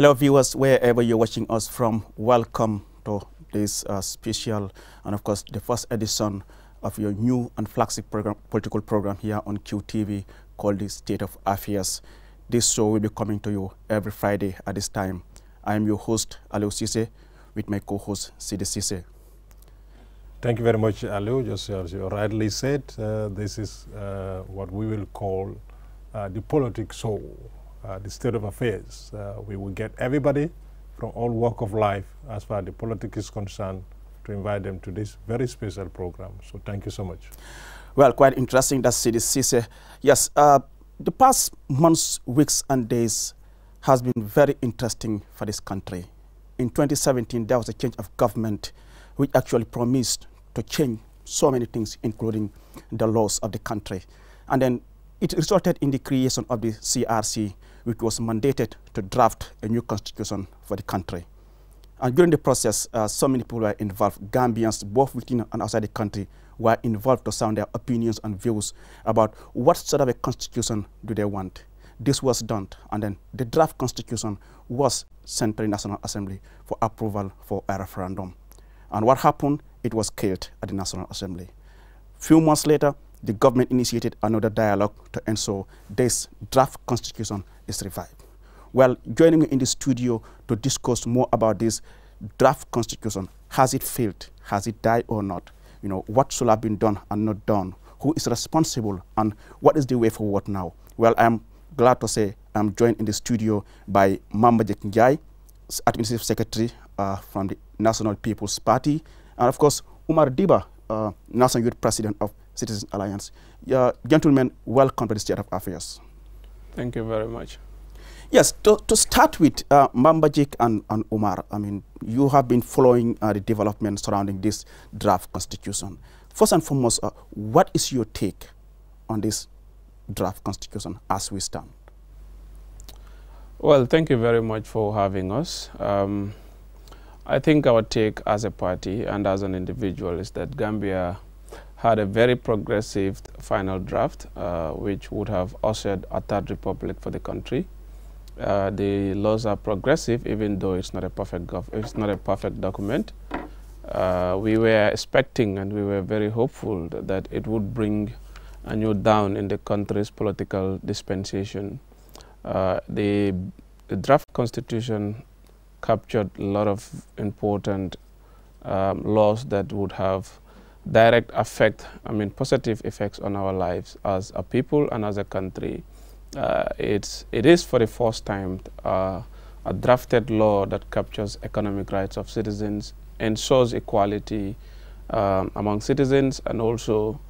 Hello viewers, wherever you're watching us from, welcome to this special and of course the first edition of your new and flagship political program here on QTV called the State of Affairs. This show will be coming to you every Friday at this time. I am your host, Aliou Cissé, with my co-host, Sidi Cissé. Thank you very much, Aliou. Just as you rightly said, this is what we will call the politics show. The state of affairs. We will get everybody from all walk of life as far as the politics is concerned to invite them to this very special program. So thank you so much. Well, quite interesting that Sidi Cissé. Yes, the past months, weeks and days has been very interesting for this country. In 2017, there was a change of government which actually promised to change so many things, including the laws of the country. And then it resulted in the creation of the CRC, which was mandated to draft a new constitution for the country. And during the process, so many people were involved. Gambians, both within and outside the country, were involved to sound their opinions and views about what sort of a constitution do they want. This was done, and then the draft constitution was sent to the National Assembly for approval for a referendum. And what happened? It was killed at the National Assembly. Few months later, the government initiated another dialogue to ensure this draft constitution is revived. Well, joining me in the studio to discuss more about this draft constitution, has it failed, has it died or not? You know, what should have been done and not done? Who is responsible and what is the way forward now? Well, I'm glad to say I'm joined in the studio by Mambajik Njai, Administrative Secretary from the National People's Party, and of course, Umar Diba, National Youth President of Citizens Alliance. Gentlemen, welcome to the State of Affairs. Thank you very much. Yes, to start with, Mambajik and Umar, I mean, you have been following the development surrounding this draft constitution. First and foremost, what is your take on this draft constitution as we stand? Well, thank you very much for having us. I think our take as a party and as an individual is that Gambia had a very progressive final draft, which would have ushered a third republic for the country. The laws are progressive, even though it's not a perfect document. We were expecting and we were very hopeful that it would bring a new dawn in the country's political dispensation. The draft constitution captured a lot of important laws that would have direct effect, positive effects on our lives as a people and as a country. It is for the first time a drafted law that captures economic rights of citizens, ensures equality among citizens, and also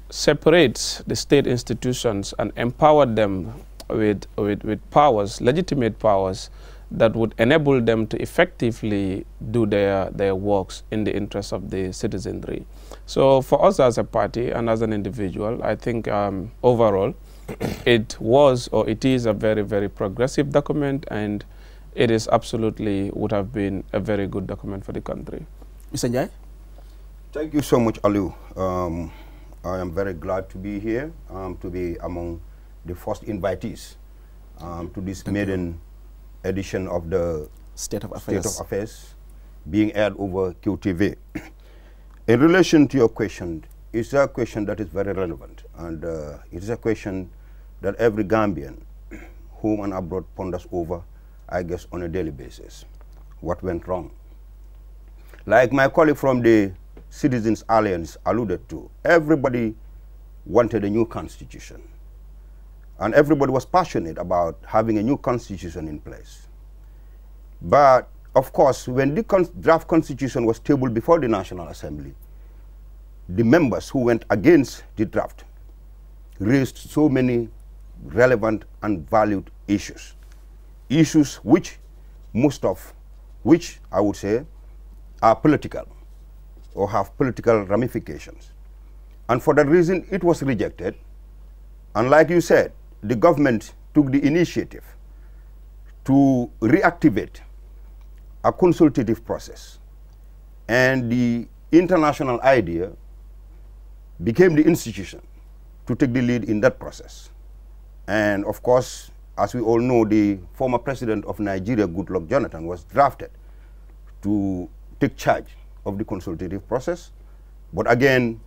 separates the state institutions and empowered them with powers, legitimate powers, that would enable them to effectively do their works in the interest of the citizenry. So for us as a party and as an individual, I think overall it was or it is a very, very progressive document, and it is absolutely would have been a very good document for the country. Mr. Njai? Thank you so much, Aliou. I am very glad to be here, to be among the first invitees to this maiden edition of the State of Affairs being aired over QTV. In relation to your question, it's a question that is very relevant, and it is a question that every Gambian, home and abroad, ponders over, I guess, on a daily basis. What went wrong? Like my colleague from the Citizens Alliance alluded to, everybody wanted a new constitution. And everybody was passionate about having a new constitution in place. But, of course, when the draft constitution was tabled before the National Assembly, the members who went against the draft raised so many relevant and valued issues. Issues which, most of which, I would say, are political or have political ramifications. And for that reason, it was rejected. And like you said, the government took the initiative to reactivate a consultative process. And the international idea became the institution to take the lead in that process. And of course, as we all know, the former president of Nigeria, Goodluck Jonathan, was drafted to take charge of the consultative process. But again,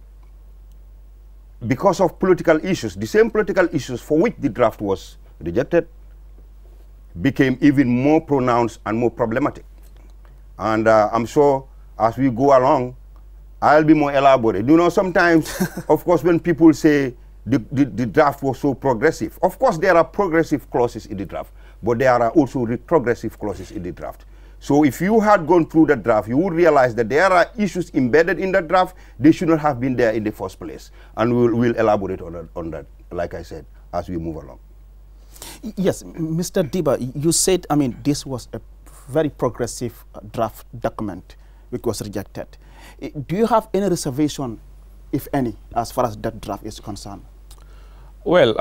because of political issues, the same political issues for which the draft was rejected became even more pronounced and more problematic. And I'm sure as we go along, I'll be more elaborate. You know, sometimes, of course, when people say the draft was so progressive, of course, there are progressive clauses in the draft, but there are also retrogressive clauses in the draft. So if you had gone through the draft, you would realize that there are issues embedded in the draft. They should not have been there in the first place. And we'll elaborate on that, like I said, as we move along. Yes, Mr. Diba, you said, I mean, this was a very progressive draft document which was rejected. Do you have any reservation, if any, as far as that draft is concerned? Well,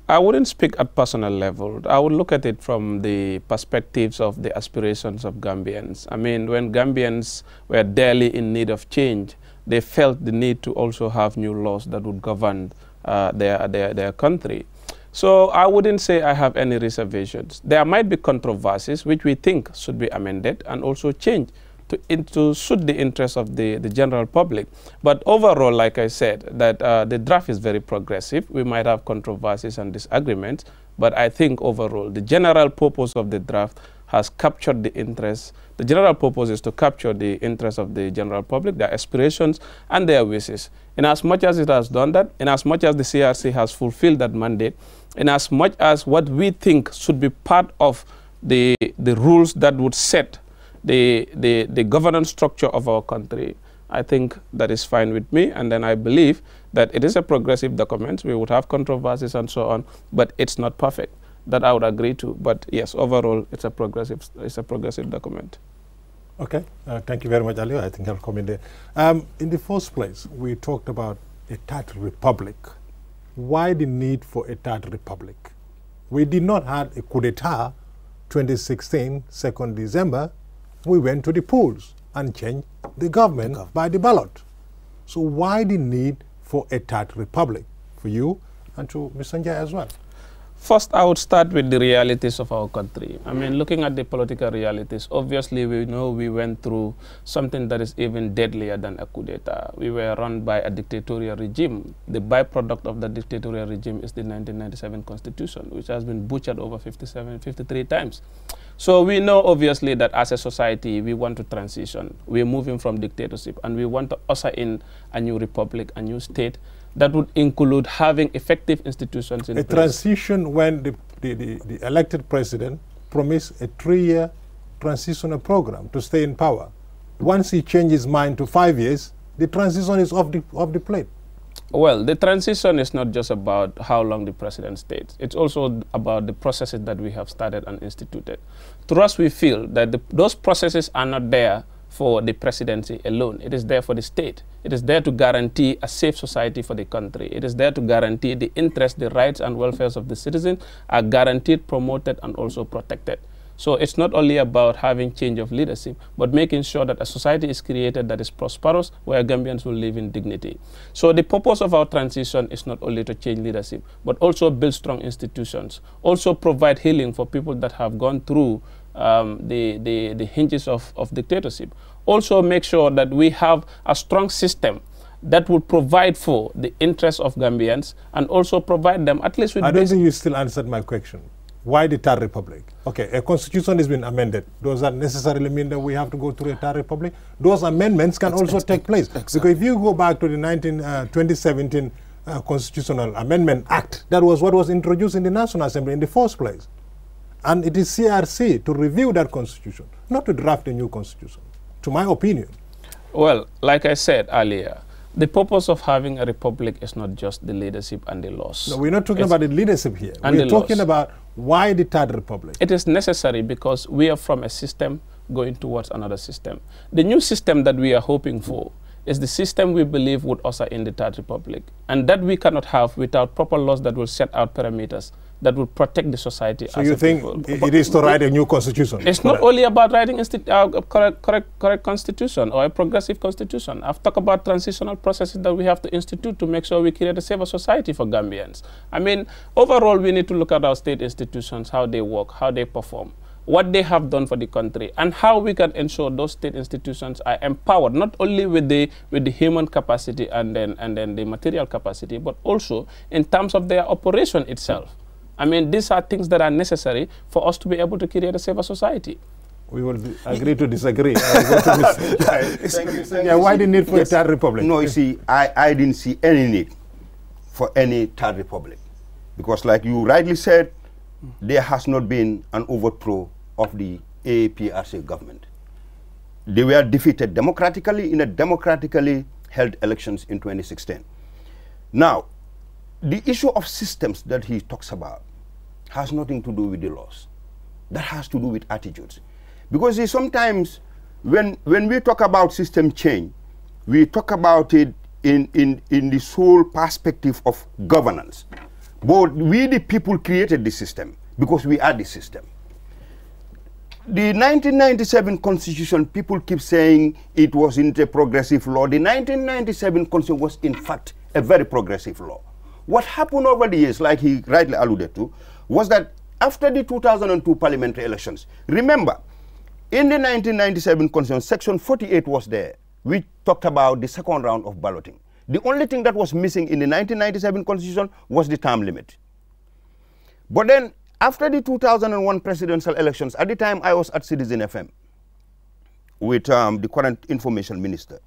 I wouldn't speak at personal level. I would look at it from the perspectives of the aspirations of Gambians. I mean, when Gambians were dearly in need of change, they felt the need to also have new laws that would govern their country. So I wouldn't say I have any reservations. There might be controversies which we think should be amended and also changed to suit the interests of the general public. But overall, like I said, that the draft is very progressive. We might have controversies and disagreements, but I think overall the general purpose of the draft has captured the interests. The general purpose is to capture the interests of the general public, their aspirations and their wishes. In as much as it has done that, in as much as the CRC has fulfilled that mandate, in as much as what we think should be part of the rules that would set the governance structure of our country, I think that is fine with me. And then I believe that it is a progressive document. We would have controversies and so on, but it's not perfect. That I would agree to. But yes, overall, it's a progressive document. Okay, thank you very much, Ali. I think I'll come in there. In the first place, we talked about a third republic. Why the need for a third republic? We did not have a coup d'etat 2016, 2nd December. We went to the polls and changed the government by the ballot. So why the need for a third republic? For you and to Mr. Njai as well. First, I would start with the realities of our country. I mean, looking at the political realities, obviously we know we went through something that is even deadlier than a coup d'etat. We were run by a dictatorial regime. The byproduct of the dictatorial regime is the 1997 Constitution, which has been butchered over 53 times. So we know, obviously, that as a society, we want to transition. We're moving from dictatorship, and we want to usher in a new republic, a new state, that would include having effective institutions in place. A transition when the elected president promised a 3-year transitional program to stay in power. Once he changes his mind to 5 years, the transition is off the plate. Well, the transition is not just about how long the president stays. It's also about the processes that we have started and instituted. To us, we feel that those processes are not there for the presidency alone. It is there for the state. It is there to guarantee a safe society for the country. It is there to guarantee the interests, the rights and welfares of the citizens are guaranteed, promoted and also protected. So it's not only about having change of leadership, but making sure that a society is created that is prosperous, where Gambians will live in dignity. So the purpose of our transition is not only to change leadership, but also build strong institutions, also provide healing for people that have gone through the hinges of dictatorship. Also make sure that we have a strong system that would provide for the interests of Gambians and also provide them at least with... I don't think you still answered my question. Why the Third Republic? Okay, a constitution has been amended. Does that necessarily mean that we have to go through a Third Republic? Those amendments can also take place. Because if you go back to the 2017 Constitutional Amendment Act, that was what was introduced in the National Assembly in the first place. And it is CRC to review that constitution, not to draft a new constitution, to my opinion. Well, like I said earlier, the purpose of having a republic is not just the leadership and the laws. No, we're not talking about the leadership here. We're talking about why the Third Republic. It is necessary because we are from a system going towards another system. The new system that we are hoping for is the system we believe would usher in the Third Republic, and that we cannot have without proper laws that will set out parameters that will protect the society. So you think it is to write a new constitution? It's not only about writing a correct constitution or a progressive constitution. I've talked about transitional processes that we have to institute to make sure we create a safer society for Gambians. I mean, overall, we need to look at our state institutions, how they work, how they perform, what they have done for the country, and how we can ensure those state institutions are empowered, not only with the human capacity and then the material capacity, but also in terms of their operation itself. I mean, these are things that are necessary for us to be able to create a safer society. We will agree to disagree. Why the need for a third republic? No, you see, I didn't see any need for any third republic. Because like you rightly said, there has not been an overthrow of the APRC government. They were defeated democratically in a democratically held elections in 2016. Now, the issue of systems that he talks about has nothing to do with the laws. That has to do with attitudes. Because see, sometimes when we talk about system change, we talk about it in the sole perspective of governance. But we, the people, created the system because we are the system. The 1997 Constitution, people keep saying it wasn't a progressive law. The 1997 Constitution was, in fact, a very progressive law. What happened over the years, like he rightly alluded to, was that after the 2002 parliamentary elections, remember, in the 1997 Constitution, Section 48 was there, which talked about the second round of balloting. The only thing that was missing in the 1997 Constitution was the term limit. But then, after the 2001 presidential elections, at the time I was at Citizen FM with the current information minister,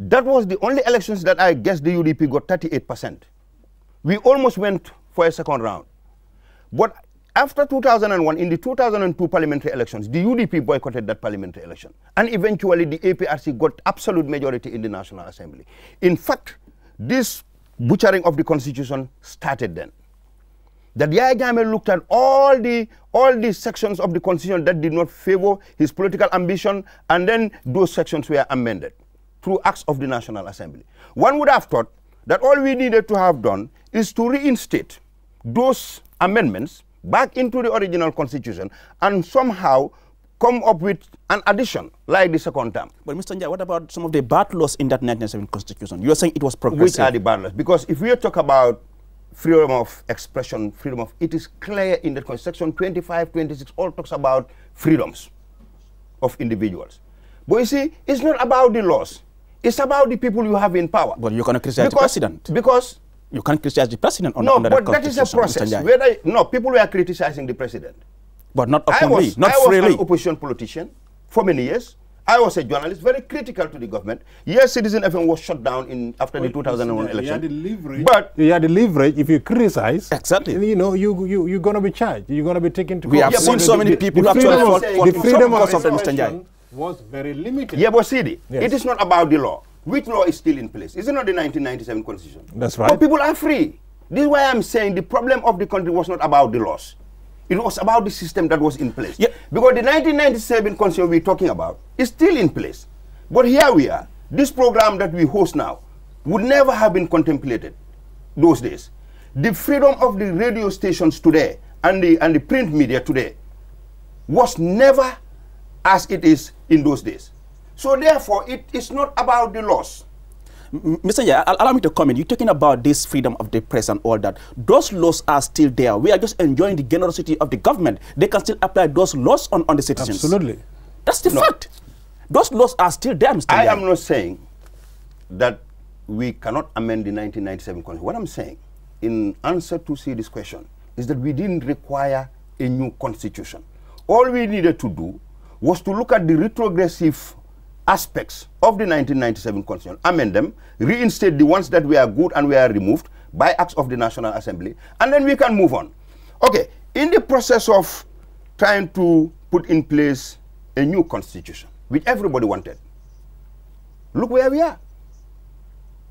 that was the only elections that I guess the UDP got 38%. We almost went for a second round. But after 2001, in the 2002 parliamentary elections, the UDP boycotted that parliamentary election. And eventually, the APRC got absolute majority in the National Assembly. In fact, this butchering of the Constitution started then. That Yahya Jammeh looked at all the sections of the Constitution that did not favor his political ambition, and then those sections were amended through acts of the National Assembly. One would have thought that all we needed to have done is to reinstate those amendments back into the original Constitution and somehow come up with an addition like the second term. But Mr. Njai, what about some of the bad laws in that 1997 Constitution? You are saying it was progressive. Which are the bad laws? Because if we talk about freedom of expression, it is clear in the Constitution, 25, 26, all talks about freedoms of individuals. But you see, it's not about the laws. It's about the people you have in power. But you're going to criticize the president. Because you can't criticize the president on no, the but that is a process. No, people were criticizing the president. But not openly, not freely. I was an opposition politician for many years. I was a journalist, very critical to the government. Yes, Citizen FM was shut down after the 2001 election. You had the leverage. But you had the leverage. If you criticize, exactly, you know, you're going to be charged. You're going to be taken to court. We have seen so many people who actually fought the freedom of expression was very limited. Yeah, but see, it is not about the law. Which law is still in place? Is it not the 1997 Constitution? That's right. But people are free. This is why I'm saying the problem of the country was not about the laws. It was about the system that was in place. Yeah. Because the 1997 Constitution we're talking about is still in place. But here we are. This program that we host now would never have been contemplated those days. The freedom of the radio stations today and the print media today was never as it is in those days. So therefore, it is not about the laws. Mr. Njai, allow me to comment. You're talking about this freedom of the press and all that. Those laws are still there. We are just enjoying the generosity of the government. They can still apply those laws on the citizens. Absolutely. That's the fact. Those laws are still there, Mr. Njai. I am not saying that we cannot amend the 1997 Constitution. What I'm saying, in answer to see this question, is that we didn't require a new constitution. All we needed to do was to look at the retrogressive aspects of the 1997 Constitution, amend them, reinstate the ones that were good and were removed by acts of the National Assembly, and then we can move on. Okay, in the process of trying to put in place a new constitution, which everybody wanted, look where we are.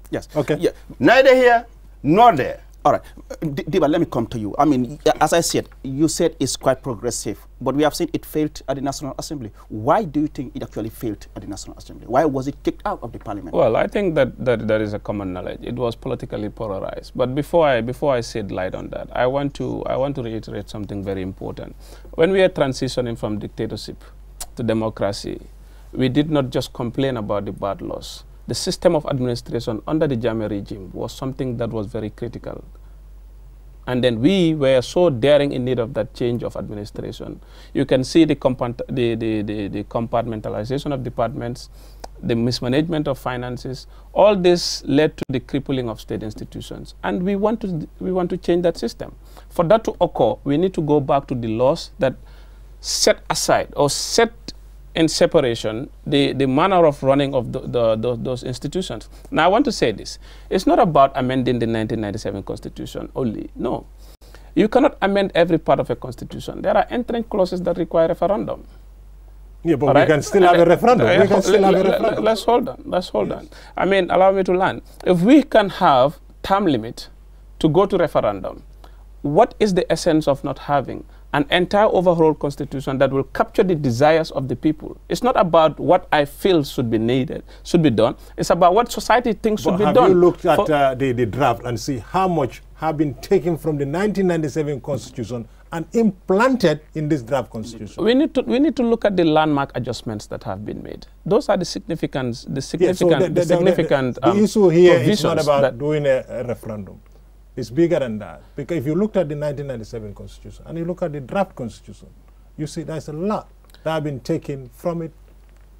Yes. Okay. Yeah. Neither here nor there. All right. Diba, let me come to you. I mean, as I said, you said it's quite progressive, but we have seen it failed at the National Assembly. Why do you think it actually failed at the National Assembly? Why was it kicked out of the Parliament? Well, I think that is a common knowledge. It was politically polarized. But before I shed light on that, I want to reiterate something very important. When we are transitioning from dictatorship to democracy, we did not just complain about the bad laws. The system of administration under the Jammeh regime was something that was very critical. And then we were so daring in need of that change of administration. You can see the compartmentalization of departments, the mismanagement of finances. All this led to the crippling of state institutions. And we want to change that system. For that to occur, we need to go back to the laws that set aside or set in separation the manner of running of those institutions. Now, I want to say this. It's not about amending the 1997 Constitution only. No. You cannot amend every part of a constitution. There are entrenched clauses that require referendum. Yeah, but we can still have a referendum. We can still have a referendum. Let's hold on. Let's hold on. I mean, allow me to learn. If we can have term limit to go to referendum, what is the essence of not having an entire overhaul constitution that will capture the desires of the people? It's not about what I feel should be needed, should be done. It's about what society thinks should be done. Have you looked at the draft and see how much have been taken from the 1997 constitution and implanted in this draft constitution? We need to look at the landmark adjustments that have been made. Those are the significant The issue here is not about doing a referendum. It's bigger than that. Because if you looked at the 1997 Constitution and you look at the draft Constitution, you see there's a lot that have been taken from it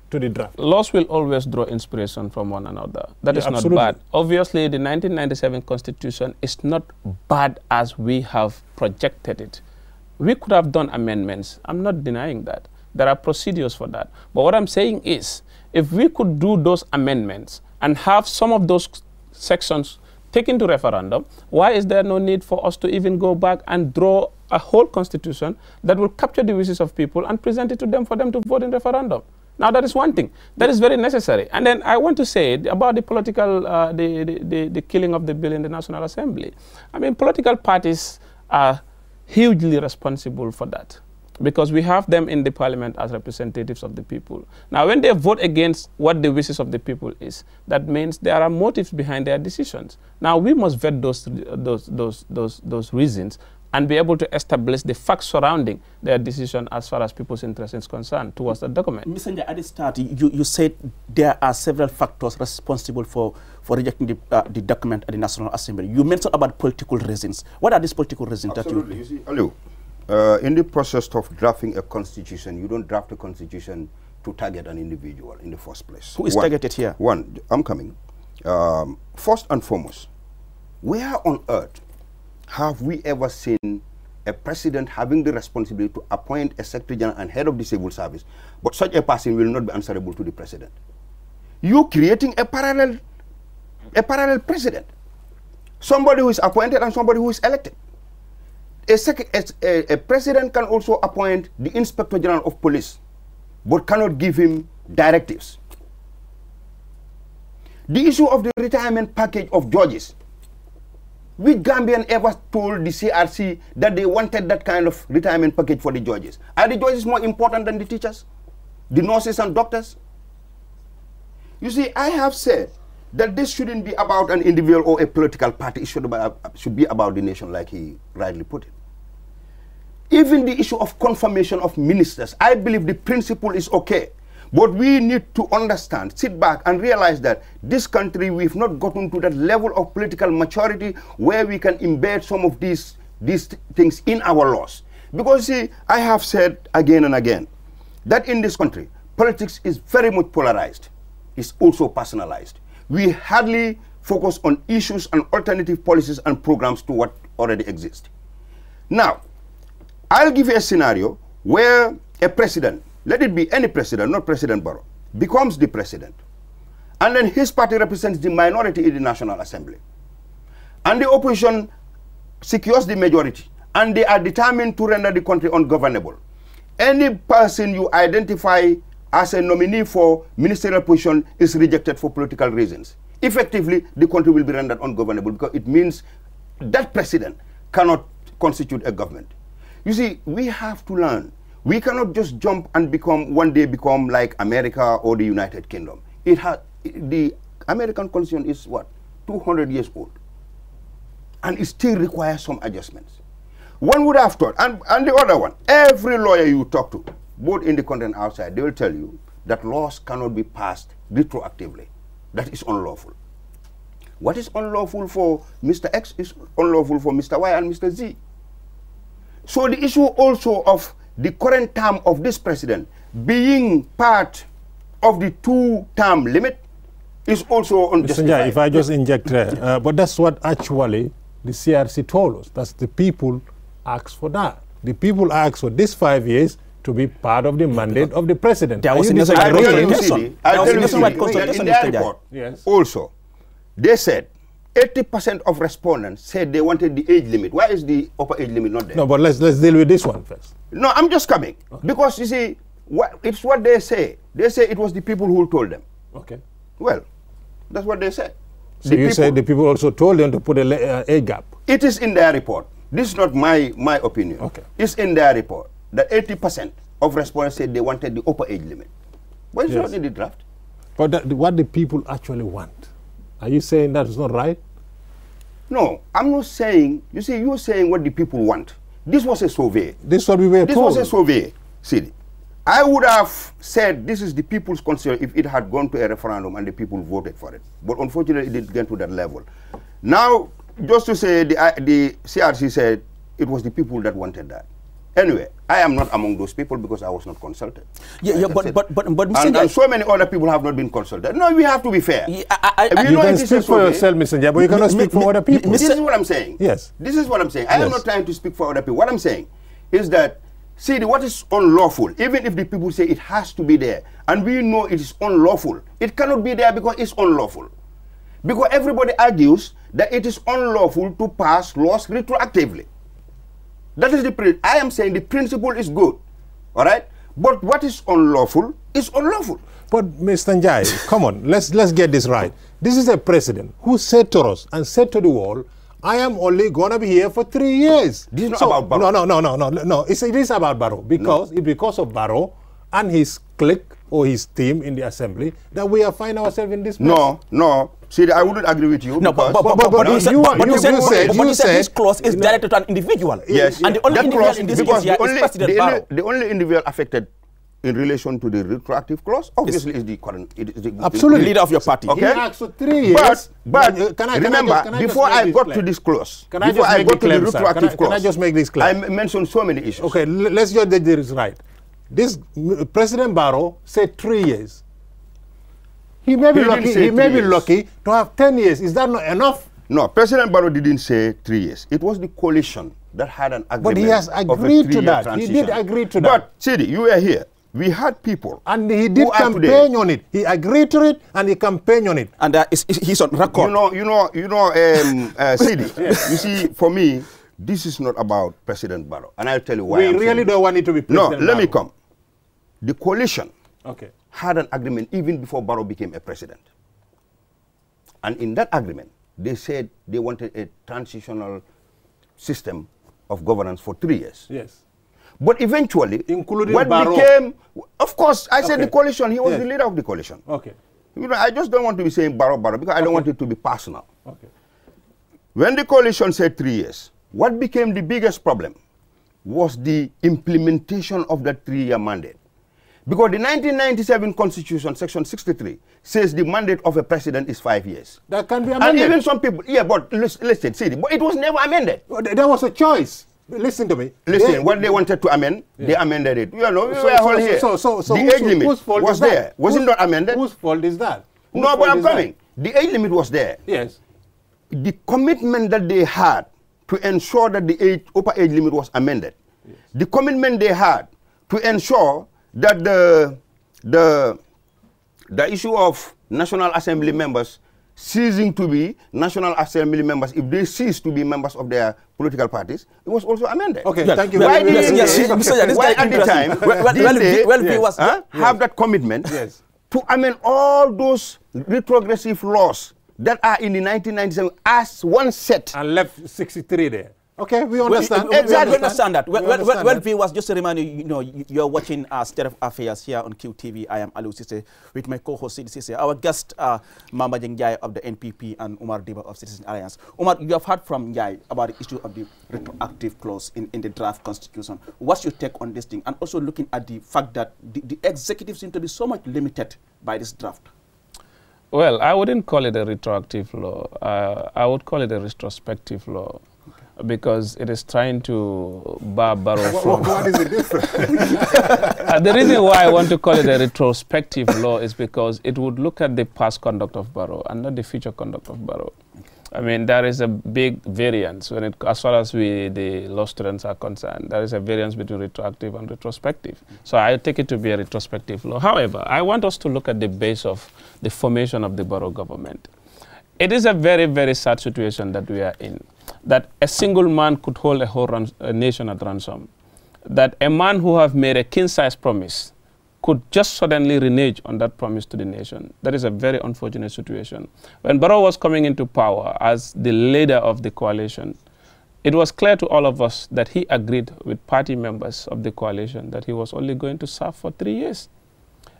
to the draft. Laws will always draw inspiration from one another. That is not absolutely bad. Obviously, the 1997 Constitution is not bad as we have projected it. We could have done amendments. I'm not denying that. There are procedures for that. But what I'm saying is, if we could do those amendments and have some of those sections taken to referendum, why is there no need for us to even go back and draw a whole constitution that will capture the wishes of people and present it to them for them to vote in referendum? Now, that is one thing. That is very necessary. And then I want to say about the political, the killing of the bill in the National Assembly. I mean, political parties are hugely responsible for that, because we have them in the parliament as representatives of the people. Now, when they vote against what the wishes of the people is, that means there are motives behind their decisions. Now, we must vet those reasons and be able to establish the facts surrounding their decision as far as people's interest is concerned towards the document. Mr. Njai, at the start, you said there are several factors responsible for rejecting the document at the National Assembly. You mentioned about political reasons. What are these political reasons? Absolutely. That you... You see, Aliu, in the process of drafting a constitution, you don't draft a constitution to target an individual in the first place. Who is targeted here? I'm coming. First and foremost, where on earth have we ever seen a president having the responsibility to appoint a secretary general and head of the civil service, but such a person will not be answerable to the president? You creating a parallel president. Somebody who is appointed and somebody who is elected. A president can also appoint the inspector general of police, but cannot give him directives. The issue of the retirement package of judges. Which Gambian ever told the CRC that they wanted that kind of retirement package for the judges? Are the judges more important than the teachers, the nurses and doctors? You see, I have said that this shouldn't be about an individual or a political party. It should be about the nation, like he rightly put it. Even the issue of confirmation of ministers, I believe the principle is okay. But we need to understand, sit back and realize that this country, we've not gotten to that level of political maturity where we can embed some of these things in our laws. Because see, I have said again and again that in this country, politics is very much polarized. It's also personalized. We hardly focus on issues and alternative policies and programs to what already exists. Now, I'll give you a scenario where a president, let it be any president, not President Barrow, becomes the president. And then his party represents the minority in the National Assembly. And the opposition secures the majority. And they are determined to render the country ungovernable. Any person you identify as a nominee for ministerial position is rejected for political reasons. Effectively, the country will be rendered ungovernable because it means that president cannot constitute a government. You see, we have to learn. We cannot just jump and one day become like America or the United Kingdom. The American Constitution is what, 200 years old, and it still requires some adjustments. One would have thought, and the other one, every lawyer you talk to, both in the country and outside, they will tell you that laws cannot be passed retroactively. That is unlawful. What is unlawful for Mr. X is unlawful for Mr. Y and Mr. Z. So the issue also of the current term of this president being part of the 2-term limit is also unjustified. Mr. Njai, if I just inject there, but that's what actually the CRC told us. That's the people asked for that. The people asked for this 5 years to be part of the mandate of the president. There was a nationwide consultation. In their report, yes. Also, they said 80% of respondents said they wanted the age limit. Why is the upper age limit not there? No, but let's deal with this one first. No, I'm just coming. Okay. Because, you see, it's what they say. They say it was the people who told them. Okay. Well, that's what they said. So you say the people also told them to put a age gap? It is in their report. This is not my opinion. Okay. It's in their report that 80% of respondents said they wanted the upper age limit. But it's not in the draft. But what the people actually want? Are you saying that is not right? No, I'm not saying. You see, you're saying what the people want. This was a survey. This is what we were told. This was a survey, see. I would have said this is the people's concern if it had gone to a referendum and the people voted for it. But unfortunately, it didn't get to that level. Now, just to say the CRC said it was the people that wanted that. Anyway, I am not among those people because I was not consulted. But and so many other people have not been consulted. No, we have to be fair. You can speak for yourself, Mr. Njai, but you cannot speak for other people. This is what I'm saying. Yes. This is what I'm saying. I am not trying to speak for other people. What I'm saying is that, see, what is unlawful, even if the people say it has to be there, and we know it is unlawful, it cannot be there because it's unlawful. Because everybody argues that it is unlawful to pass laws retroactively. That is the principle. I am saying the principle is good, all right? But what is unlawful is unlawful. But Mr. Njai, come on, let's get this right. This is a president who said to us and said to the world, I am only going to be here for 3 years. This is not about Barrow. No. It is about Barrow because of Barrow and his clique or his team in the assembly that we are finding ourselves in this mess. No. See, I wouldn't agree with you. No, but you said this clause is directed to an individual. Yes. And the only individual in this case here is President Barrow. The only individual affected in relation to the retroactive clause, obviously, is the current, absolutely leader of your party. Okay. He asked for 3 years. But remember, before I got to this clause, before I got to the retroactive clause, can I just make this clear? I mentioned so many issues. Okay, let's just get this right. This President Barrow said 3 years. He may be lucky to have 10 years. Is that not enough? No, President Barrow didn't say 3 years. It was the coalition that had an agreement. But he has agreed to that. He did agree to that. But, Sidi, you were here. We had people. And he did campaign on it. He agreed to it and he campaigned on it. And he's on record. Sidi, you see, for me, this is not about President Barrow. And I'll tell you why. We really don't want it to be President Barrow. No, let me come. The coalition had an agreement even before Barrow became a president. And in that agreement, they said they wanted a transitional system of governance for 3 years. Yes. But eventually, including what Barrow. became, of course, I said the coalition, he was the leader of the coalition. Okay. You know, I just don't want to be saying Barrow because I don't want it to be personal. Okay. When the coalition said 3 years, what became the biggest problem was the implementation of that 3-year mandate. Because the 1997 Constitution, Section 63, says the mandate of a president is 5 years. That can be amended. And even some people, but listen, see, but it was never amended. There was a choice. Listen to me. Listen, what they wanted to amend, they amended it. You know, we were all here. The age limit was there. Was it not amended? Whose fault is that? No, but I'm coming. The age limit was there. Yes. The commitment that they had to ensure that the upper age limit was amended, the commitment they had to ensure that the issue of National Assembly members ceasing to be National Assembly members, if they cease to be members of their political parties, it was also amended. Okay, thank you. Why at the time have that commitment to amend all those retrogressive laws that are in the 1997 as one set. And left 63 there. Okay, we understand. Exactly. We understand that. Well, viewers, just to remind you, you're watching State of Affairs here on QTV. I am Aliou Cissé with my co-host Sidi Cissé. Our guest, Mamba Njie of the NPP and Umar Diba of Citizen Alliance. Umar, you have heard from Njie about the issue of the retroactive clause in the draft constitution. What's your take on this thing? And also looking at the fact that the executive seems to be so much limited by this draft. Well, I wouldn't call it a retroactive law. I would call it a retrospective law. Because it is trying to bar Barrow from... What is the difference? The reason why I want to call it a retrospective law is because it would look at the past conduct of Barrow and not the future conduct of Barrow. I mean, there is a big variance when as far as the law students are concerned. There is a variance between retroactive and retrospective. So I take it to be a retrospective law. However, I want us to look at the base of the formation of the Barrow government. It is a very, very sad situation that we are in, that a single man could hold a nation at ransom, that a man who have made a king-size promise could just suddenly renege on that promise to the nation. That is a very unfortunate situation. When Barrow was coming into power as the leader of the coalition, it was clear to all of us that he agreed with party members of the coalition that he was only going to serve for 3 years.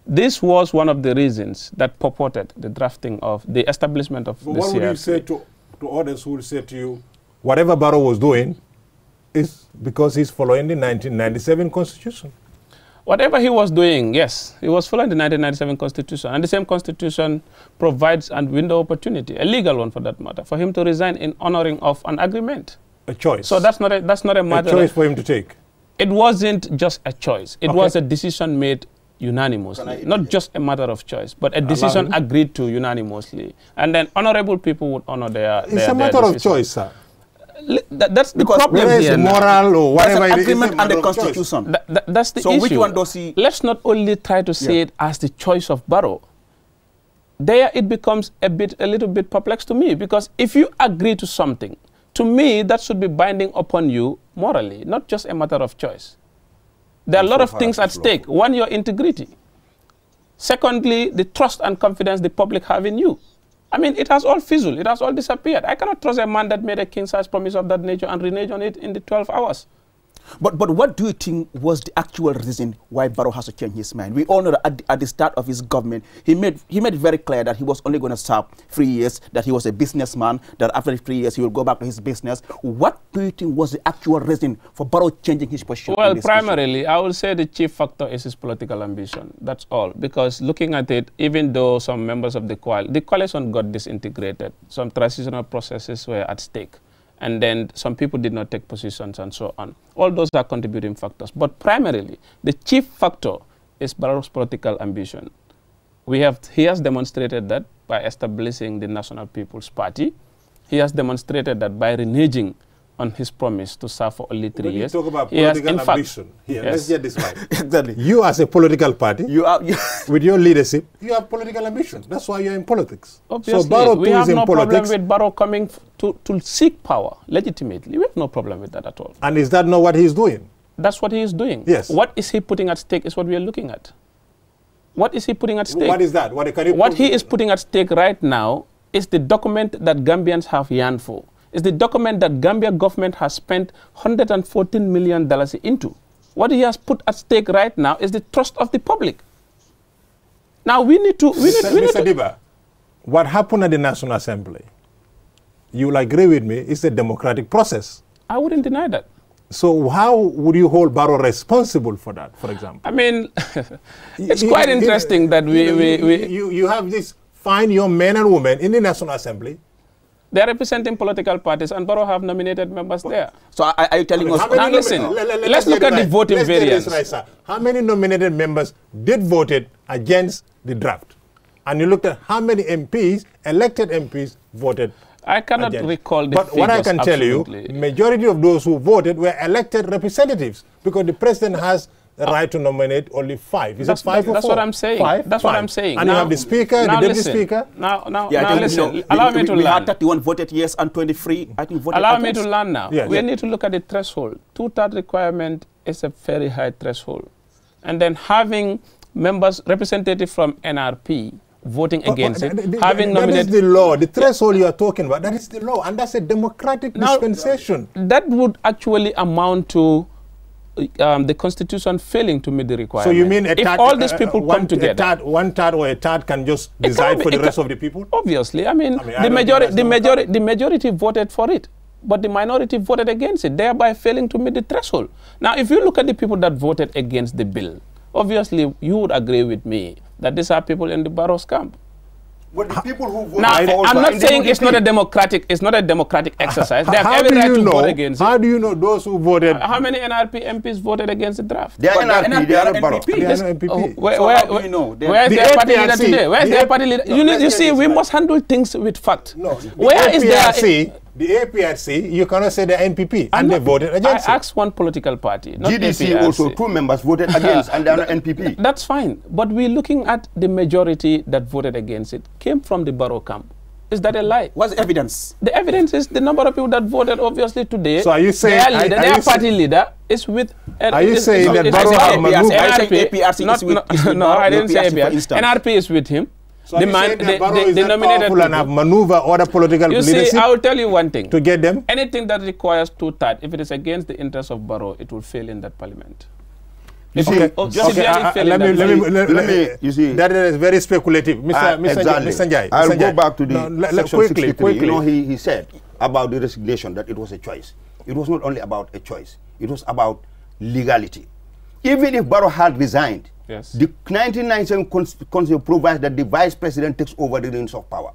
This was one of the reasons that purported the drafting of the establishment of the CRC. What would you say to others who would say to you, whatever Barrow was doing is because he's following the 1997 Constitution? Whatever he was doing, yes, he was following the 1997 Constitution. And the same Constitution provides a window opportunity, a legal one for that matter, for him to resign in honoring of an agreement. A choice. So that's not a matter. A choice for him to take. It wasn't just a choice. It was a decision made unanimously, not just a matter of choice, but a decision agreed to unanimously. And then honorable people would honor their It's a matter of choice, sir. That's the problem whether it's here. Moral or whatever That's it is. agreement and the Constitution. That's the so issue. Which one does he... Let's not only try to say it as the choice of Barrow. There it becomes a little bit perplexed to me, because if you agree to something, to me that should be binding upon you morally, not just a matter of choice. There are a lot of things at stake. One, your integrity. Secondly, the trust and confidence the public have in you. I mean, it has all fizzled. It has all disappeared. I cannot trust a man that made a king-size promise of that nature and renege on it in the 12 hours. But what do you think was the actual reason why Barrow has to change his mind? We all know that at the start of his government, he made it very clear that he was only going to serve 3 years, that he was a businessman, that after the 3 years he will go back to his business. What do you think was the actual reason for Barrow changing his position? Well, primarily, I would say the chief factor is his political ambition. That's all. Because looking at it, even though some members of the coalition got disintegrated, some transitional processes were at stake. And then some people did not take positions and so on. All those are contributing factors. But primarily, the chief factor is Barrow's political ambition. He has demonstrated that by establishing the National People's Party. He has demonstrated that by reneging on his promise to serve for only 3 years. When you talk about political ambition, here, let's get this right. Exactly. You as a political party, with your leadership, you have political ambition. That's why you're in politics. Obviously, so Barrow we have in no politics. problem with Barrow coming to seek power legitimately. We have no problem with that at all. And is that not what he's doing? That's what he is doing. Yes. What is he putting at stake is what we are looking at. What is he putting at stake? What is that? What he is putting at stake right now is the document that Gambians have yearned for. It's the document that Gambia government has spent $114 million into. What he has put at stake right now is the trust of the public. Now we need to... Mr. Diba, what happened at the National Assembly, you will agree with me, is a democratic process. I wouldn't deny that. So how would you hold Barrow responsible for that, for example? I mean, it's quite interesting that you have this fine young men and women in the National Assembly. They're representing political parties, and Barrow have nominated members there. So are you telling us... Now listen, let's look at the voting variance. Right, sir. How many nominated members did voted against the draft? And you looked at how many MPs, elected MPs, voted I cannot recall the But figures, what I can tell you, majority of those who voted were elected representatives, because the president has the right to nominate only 5. Is it 5 or 4? That's what I'm saying. That's what I'm saying. And now, you have the speaker, the deputy speaker. Now listen. Allow me to learn. We had 31 voted yes and 23, I think, voted Allow me to learn now. Yes. We need to look at the threshold. 2/3 requirement is a very high threshold. And then having members, representative from NRP, voting against it, having that nominated... is the law. The threshold you are talking about, that is the law, and that's a democratic dispensation. That would actually amount to the Constitution failing to meet the requirement. So you mean if all these people come together, one third or a third can just decide for the rest of the people? Obviously, I mean the majority voted for it, but the minority voted against it, thereby failing to meet the threshold. Now, if you look at the people that voted against the bill, obviously you would agree with me that these are people in the Barrow's camp. But the people who voted now, I'm not saying it's not a democratic exercise. They have every right to vote against it. How do you know those who voted? How many NRP MPs voted against the draft? They are NRP, they are not Barrow. They are NPP. Where is their party leader today? Where is their party leader? You see, we must handle things with fact. No, where is their... The APRC, you cannot say the NPP, and they voted against it. I asked one political party, not GDC APRC. also, 2 members voted against, and they are not NPP. That's fine, but we're looking at the majority that voted against it came from the Barrow camp. Is that a lie? What's the evidence? The evidence is the number of people that voted, obviously, today. So are you saying... Their party leader is with... Are you saying that Barrow have maneuvered? APRC is with No, I didn't say APRC. NRP is with him. So the Barrow is not powerful and have maneuvered other political leadership? You see, I will tell you one thing. To get them? Anything that requires 2/3, if it is against the interests of Barrow, it will fail in that parliament. You see, let me, you see, that is very speculative. Mr. Njai. I'll go back to the section 63. Quickly. You know, he said about the resignation that it was a choice. It was not only about a choice. It was about legality. Even if Barrow had resigned, yes, the 1997 Constitution provides that the Vice President takes over the reins of power.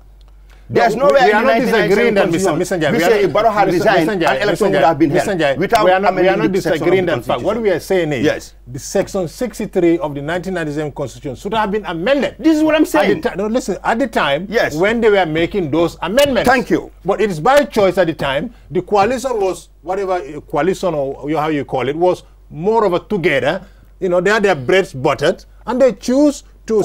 There's no way we are not disagreeing that, Mr. Njai. We say if Barrow had resigned, an election would have been held. We are not disagreeing that fact. What we are saying is, yes, the section 63 of the 1997 Constitution should have been amended. This is what I'm saying. No, listen, at the time, yes, when they were making those amendments. Thank you. But it is by choice at the time. The coalition was, whatever coalition or how you call it, was more of a together. You know, they had their breads buttered, and they choose to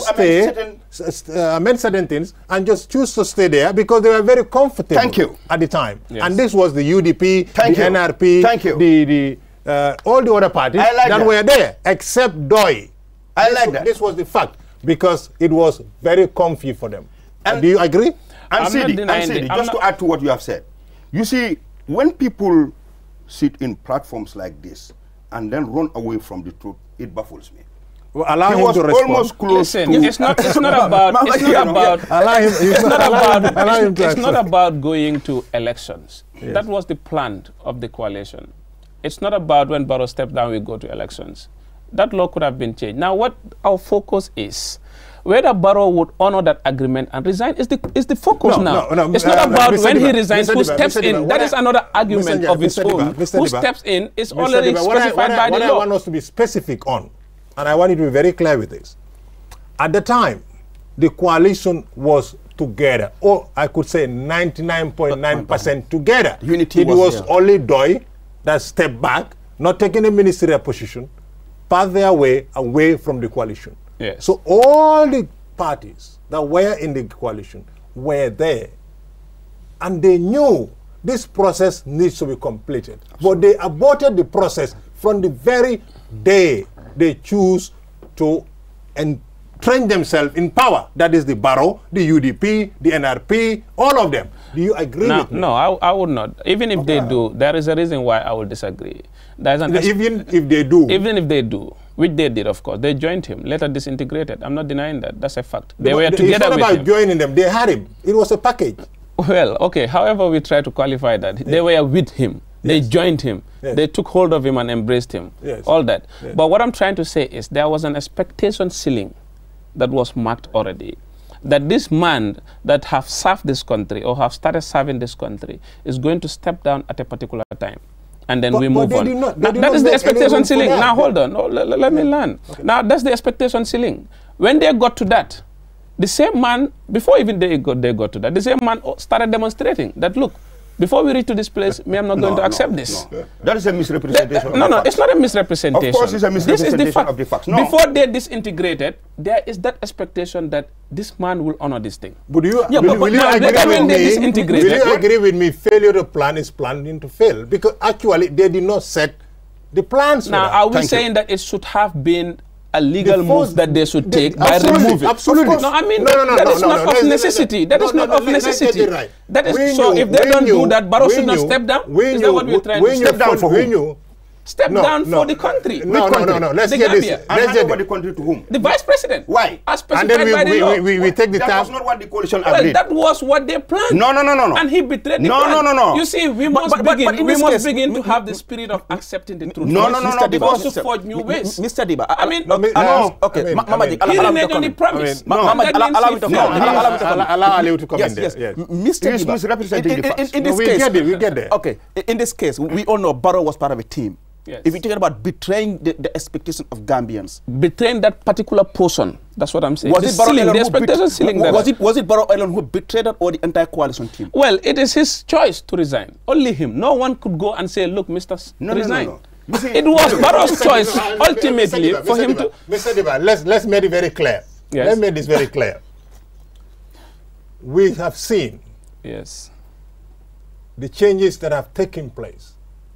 amend certain things and just choose to stay there because they were very comfortable. Thank you. At the time. Yes. And this was the UDP, NRP, all the other parties that were there, except DOI. This was the fact, because it was very comfy for them. And do you agree? And Sidi, just to add to what you have said, you see, when people sit in platforms like this and then run away from the truth, it baffles me. Well, allow him to respond. Almost close to... It's not about going to elections. Yes. That was the plan of the coalition. It's not about when Barrow stepped down, we go to elections. That law could have been changed. Now, what our focus is, whether Barrow would honor that agreement and resign is the focus now. It's not about when he resigns, who steps in. That is another argument of its own. Who steps in is already specified by the law. What I want us to be specific on, and I want you to be very clear with this. At the time, the coalition was together, or I could say 99.9% together. Unity it was only DOI that stepped back, not taking a ministerial position, path their way away from the coalition. Yes. So all the parties that were in the coalition were there, and they knew this process needs to be completed. Absolutely. But they aborted the process from the very day they choose to entrench themselves in power. That is the Barrow, the UDP, the NRP, all of them. Do you agree with me? No, I would not. Even if they do, there is a reason why I would disagree. Even if they do? Even if they do, which they did, of course. They joined him, later disintegrated. I'm not denying that. That's a fact. They were together with him. It's not about joining them. They had him. It was a package. Well, okay. However we try to qualify that. Yes. They were with him. They joined him. Yes. They took hold of him and embraced him. Yes. All that. Yes. But what I'm trying to say is there was an expectation ceiling that was marked already. That this man that have served this country or have started serving this country is going to step down at a particular time. And then we move on. That is the expectation ceiling. Now hold on. Let me learn. Okay. Now that's the expectation ceiling. When they got to that, the same man, before even they got to that, the same man started demonstrating that, look, before we reach to this place, I'm not going to accept this. No. That is a misrepresentation. No, it's not a misrepresentation. Of course, it's a misrepresentation of the facts. No. Before they disintegrated, there is that expectation that this man will honor this thing. Will you agree with me? Failure to plan is planning to fail, because actually they did not set the plans. Now, are we saying that it should have been a legal move that they should take by removing. Absolutely. No, I mean, that is not of necessity. That is not of necessity. That is, so if they don't do that, Barrow should not step down? Is that what we're trying to say? Step down for whom? Step down for the country. No. Let's the get this. Gambia. Let's get over the country to whom? The vice president. Why? As And specified then by the law. we take the That time. was not what the coalition Well, agreed. that was what they planned. No. And he betrayed the plan. No. You see, we must begin to have the spirit of accepting the truth. No, because to forge new ways. Mr. Diba, I mean, okay, Mama Jik, he allow me to reneged on the comment. promise. Allow me to comment. Allow Ali to come in there. Yes. Mr. He's Diba, misrepresenting the facts. in this we case, get it, we get there. Okay, in this case, we all know Barrow was part of a team. Yes. If you're talking about betraying the expectation of Gambians, Betraying that particular portion. That's what I'm saying. was it Barrow the Ellen who expectation ceiling that was it Barrow Ellen who betrayed that, or the entire coalition team? Well, it is his choice to resign. Only him. No one could go and say, look, Mr. Resign. No. It was Barrow's choice ultimately for him to... Mr. Diba, let's make it very clear. Yes. Let's make this very clear. We have seen Yes. the changes that have taken place,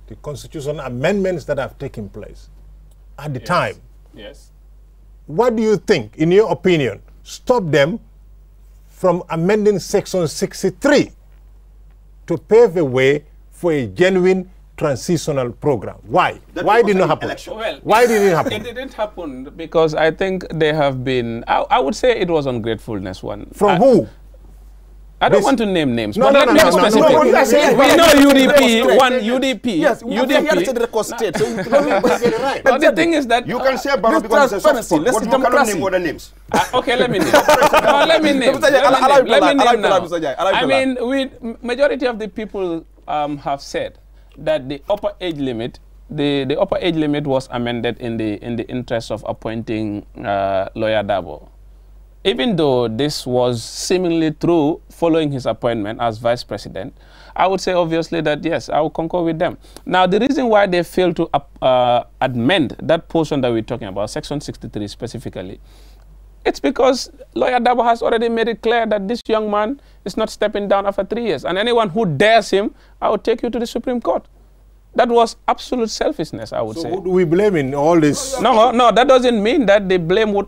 the constitutional amendments that have taken place at the time. Yes. What do you think, in your opinion, stopped them from amending Section 63 to pave the way for a genuine transitional program? Why? Why did it not happen? Well, Why did it happen? It didn't happen because I think they have been... I would say it was ungratefulness one. From who? I don't want to name names, No, but no, let no, me no, be no, no, specific. no, no, We no, know no, UDP, one UDP. Yes, we understand the record state. So But the thing is that... You can say Barrow because it's a soft spot, but you cannot name other names. Okay, let me name. No, let me name. I mean, majority of the people have said that the upper age limit, the upper age limit was amended in the interest of appointing Lawyer Dabo. Even though this was seemingly true following his appointment as vice president, I would say obviously that yes, I will concur with them. Now, the reason why they failed to amend that portion that we're talking about, Section 63 specifically, it's because Lawyer Dabo has already made it clear that this young man is not stepping down after 3 years. And anyone who dares him, I will take you to the Supreme Court. That was absolute selfishness, I would say. So who do we blame in all this? No, that doesn't mean that the blame would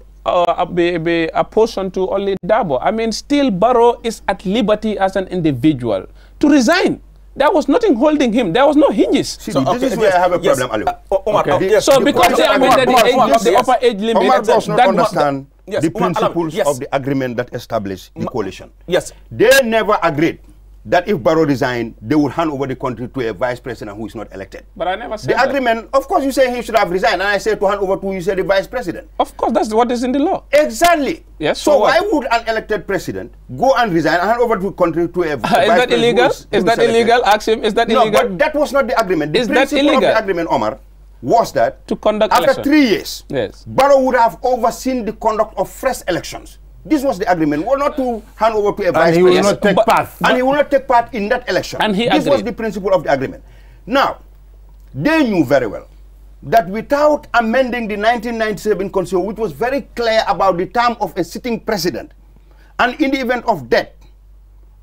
be apportioned to only Dabo. I mean, still Barrow is at liberty as an individual to resign. There was nothing holding him. There was no hinges. See, this is where I have a problem, Ali. So because they amended the upper age limit, Omar does not that understand Yes, the Umar, principles yes. of the agreement that established the coalition. Yes. They never agreed that if Barrow resigned, they would hand over the country to a vice president who is not elected. But I never said The that. agreement, of course, you say he should have resigned, and I say to hand over to, you say, the vice president. Of course, that's what is in the law. Exactly. Yes, So so why what? would an elected president go and resign and hand over the country to a vice Is president? that illegal? Is that illegal? Ask him, is that No, illegal? but that was not the agreement. The Is that principle of illegal? the agreement, Omar, was that To conduct after election. 3 years, Yes. Barrow would have overseen the conduct of fresh elections. This was the agreement, well, not to hand over to a vice And he will president. not take but- part. And he will not take part in that election. And he this was agreed. the principle of the agreement. Now, they knew very well that without amending the 1997 Constitution, which was very clear about the term of a sitting president, and in the event of death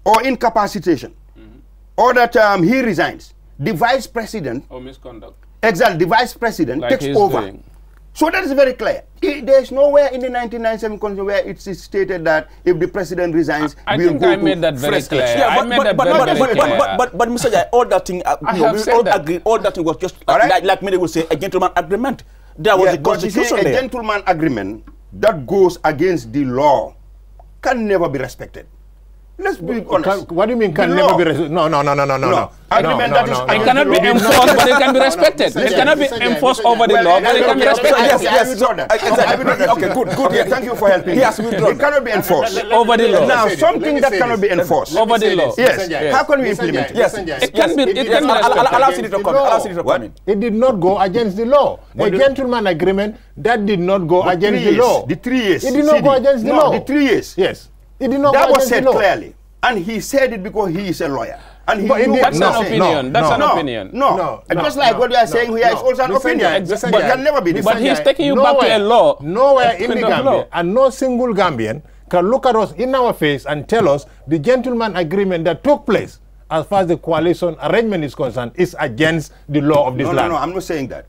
or incapacitation, or that he resigns, the vice president, Or misconduct. exactly, the vice president Like takes he's over. doing. So that is very clear. There is nowhere in the 1997 Constitution where it is stated that if the president resigns, I we'll think go I to made that very fresh clear. elections. I made that very clear. But Mr. Jai, all that thing, I we have said all that. agree, all that thing was just, All right. like many would say, a gentleman agreement. There was Yeah, a but you see, constitution a there. gentleman agreement that goes against the law can never be respected. Let's be honest. What do you mean can The never law. be respected? No. Agreement that is It cannot be enforced, but it can be respected. It cannot be enforced over the law, but it can be respected. Okay, good. Okay, thank you for helping. Yes, withdrawn. It cannot be enforced. Over the law. Now, Let me say something this. that cannot be enforced. Over the law. Yes. Yes. How can we implement it? Yes. It can be respected. Allow City to come. Allow City to come in. It did not go against the law. A gentleman agreement that did not go But against 3 the years, law. The 3 years. It did not go against the law. The 3 years. Yes. It did not That go was against said the law. clearly. And he said it because he is a lawyer. And he But knew indeed- what That's he was an saying. opinion. That's an opinion. No. Just like what you are saying here, it's also an opinion. But it can never be the But same. he's taking you back to a law. Nowhere in the kind of Gambia, law. and no single Gambian can look at us in our face and tell us the gentleman agreement that took place as far as the coalition arrangement is concerned is against the law of this land. No, I'm not saying that.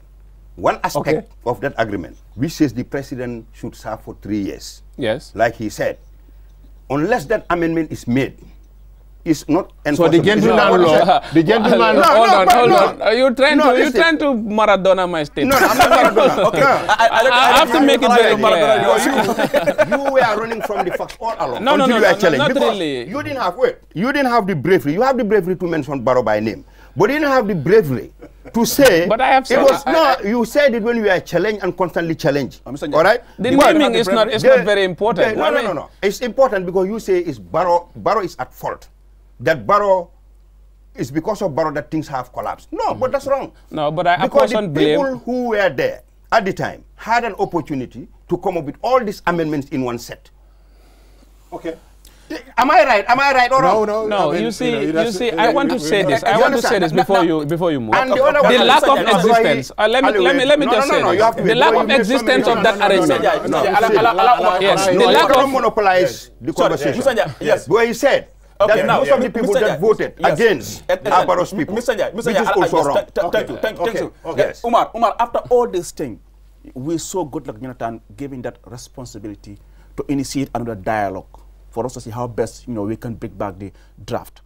one aspect of that agreement, which says the president should serve for 3 years. Yes. Like he said, unless that amendment is made, it's not enforceable. So the gentleman law, the gentleman law. Hold on. Are you trying to Maradona my statement? No, I'm not Maradona. Okay. I have to make it very clear. You were running from the facts all along. No, not really. You didn't have, you didn't have the bravery. You have the bravery to mention Barrow by name. But you didn't have the bravery to say. But I have said you said it when you were challenged and constantly challenged. All right? The naming is not very important. No. It's important because you say it's Barrow is at fault. That Barrow is because of Barrow that things have collapsed. No, but that's wrong. No, but I because the people who were there at the time had an opportunity to come up with all these amendments in one set. Okay. Am I right or wrong? No. You see, I want to say this. I want to say this before you move. And the lack of existence. Let me just say this. The lack of existence of that arrangement. Yes. The lack of monopolize the conversation. Yes. Where he said. Okay, now, most of the people that voted against are Barrow's people. Mr. Njai, thank you. Yes. Umar, after all this thing, we saw Goodluck Jonathan giving that responsibility to initiate another dialogue for us to see how best we can bring back the draft.